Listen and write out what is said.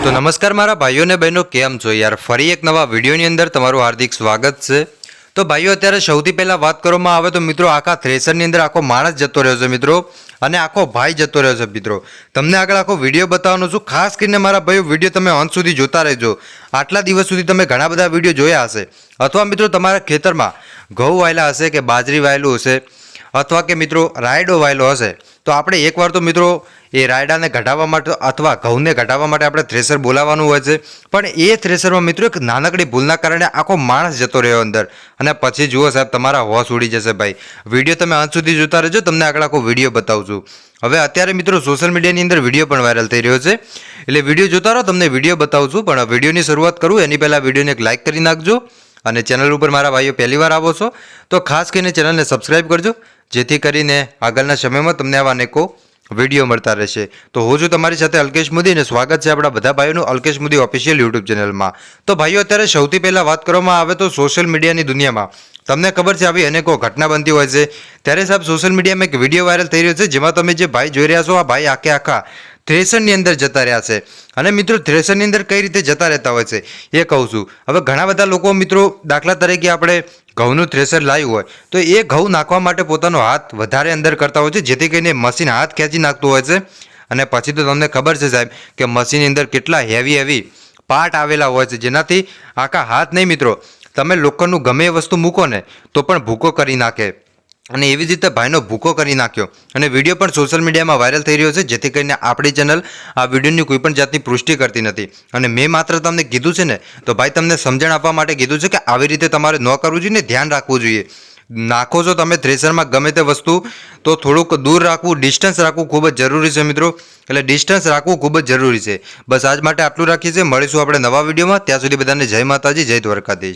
તો નમસ્કાર મારા ભાઈઓ ને બહેનો, કેમ છો યાર? ફરી એક નવા વિડીયોની અંદર તમારું હાર્દિક સ્વાગત છે। તો ભાઈઓ, અત્યારે સૌથી પહેલાં વાત કરવામાં આવે તો મિત્રો આખા થ્રેસરની અંદર આખો માણસ જતો રહ્યો છે મિત્રો, અને આખો ભાઈ જતો રહ્યો છે મિત્રો। તમને આગળ આખો વિડીયો બતાવવાનો છું, ખાસ કરીને મારા ભાઈઓ વિડીયો તમે અંત સુધી જોતા રહેજો। આટલા દિવસ સુધી તમે ઘણા બધા વિડીયો જોયા હશે, અથવા મિત્રો તમારા ખેતરમાં ઘઉં વાયેલા હશે કે બાજરી વાયેલું હશે, અથવા કે મિત્રો રાયડો વાયેલો હશે, તો આપણે એકવાર તો મિત્રો એ રાયડાને ઘટાડવા માટે અથવા ઘઉંને ઘટાડવા માટે આપણે થ્રેસર બોલાવવાનું હોય છે, પણ એ થ્રેસરમાં મિત્રો એક નાનકડી ભૂલના કારણે આખો માણસ જતો રહ્યો અંદર, અને પછી જુઓ સાહેબ, તમારા હોશ ઉડી જશે ભાઈ। વિડીયો તમે અંત સુધી જોતા રહેજો, તમને આગળ આખો વિડીયો બતાવું છું। હવે અત્યારે મિત્રો સોશિયલ મીડિયાની અંદર વિડીયો પણ વાયરલ થઈ રહ્યો છે, એટલે વિડીયો જોતા રહો, તમને વિડીયો બતાવું છું। પણ વિડીયોની શરૂઆત કરું એની પહેલાં વિડીયોને એક લાઇક કરી નાખજો, અને ચેનલ ઉપર મારા ભાઈઓ પહેલી વાર આવો છો તો ખાસ કરીને ચેનલને સબસ્ક્રાઈબ કરજો, જેથી કરીને આગળના સમયમાં તમને આવા અનેકો વિડીયો મળતા રહેશે। તો હું છું તમારી સાથે અલ્કેશ મોદી, અને સ્વાગત છે આપણા બધા ભાઈઓનું અલ્કેશ મોદી ઓફિશિયલ યુટ્યુબ ચેનલમાં। તો ભાઈઓ, અત્યારે સૌથી પહેલાં વાત કરવામાં આવે તો સોશિયલ મીડિયાની દુનિયામાં તમને ખબર છે આવી અનેકો ઘટના બનતી હોય છે, ત્યારે સાહેબ સોશિયલ મીડિયામાં એક વિડીયો વાયરલ થઈ રહ્યો છે, જેમાં તમે જે ભાઈ જોઈ રહ્યા છો, આ ભાઈ આખા થ્રેસરની અંદર જતા રહ્યા છે। અને મિત્રો થ્રેસરની અંદર કઈ રીતે જતા રહેતા હોય છે એ કહું છું। હવે ઘણા બધા લોકો મિત્રો, દાખલા તરીકે આપણે ઘઉંનું થ્રેસર લાવ્યું હોય તો એ ઘઉં નાખવા માટે પોતાનો હાથ વધારે અંદર કરતા હોય છે, જેથી કરીને મશીન હાથ ખેંચી નાખતું હોય છે, અને પછી તો તમને ખબર છે સાહેબ કે મશીનની અંદર કેટલા હેવી પાર્ટ આવેલા હોય છે, જેનાથી આખા હાથ નહીં મિત્રો, તમે લોખંડનું ગમે એ વસ્તુ મૂકો ને તો પણ ભૂકો કરી નાખે, અને એવી જ રીતે ભાઈનો ભૂકો કરી નાખ્યો, અને વિડીયો પણ સોશિયલ મીડિયામાં વાયરલ થઈ રહ્યો છે, જેથી કરીને આપણી ચેનલ આ વિડીયોની કોઈ પણ જાતની પુષ્ટિ કરતી નથી, અને મેં માત્ર તમને કીધું છે ને તો ભાઈ તમને સમજણ આપવા માટે કીધું છે કે આવી રીતે તમારે ન કરવું જોઈએ ને ધ્યાન રાખવું જોઈએ। નાખો છો તમે થ્રેસરમાં ગમે તે વસ્તુ તો થોડુંક દૂર રાખવું, ડિસ્ટન્સ રાખવું ખૂબ જ જરૂરી છે મિત્રો, એટલે ડિસ્ટન્સ રાખવું ખૂબ જ જરૂરી છે। બસ આજ માટે આટલું રાખીએ છીએ, મળીશું આપણે નવા વિડીયોમાં, ત્યાં સુધી બધાને જય માતાજી, જય દ્વારકાધીશ।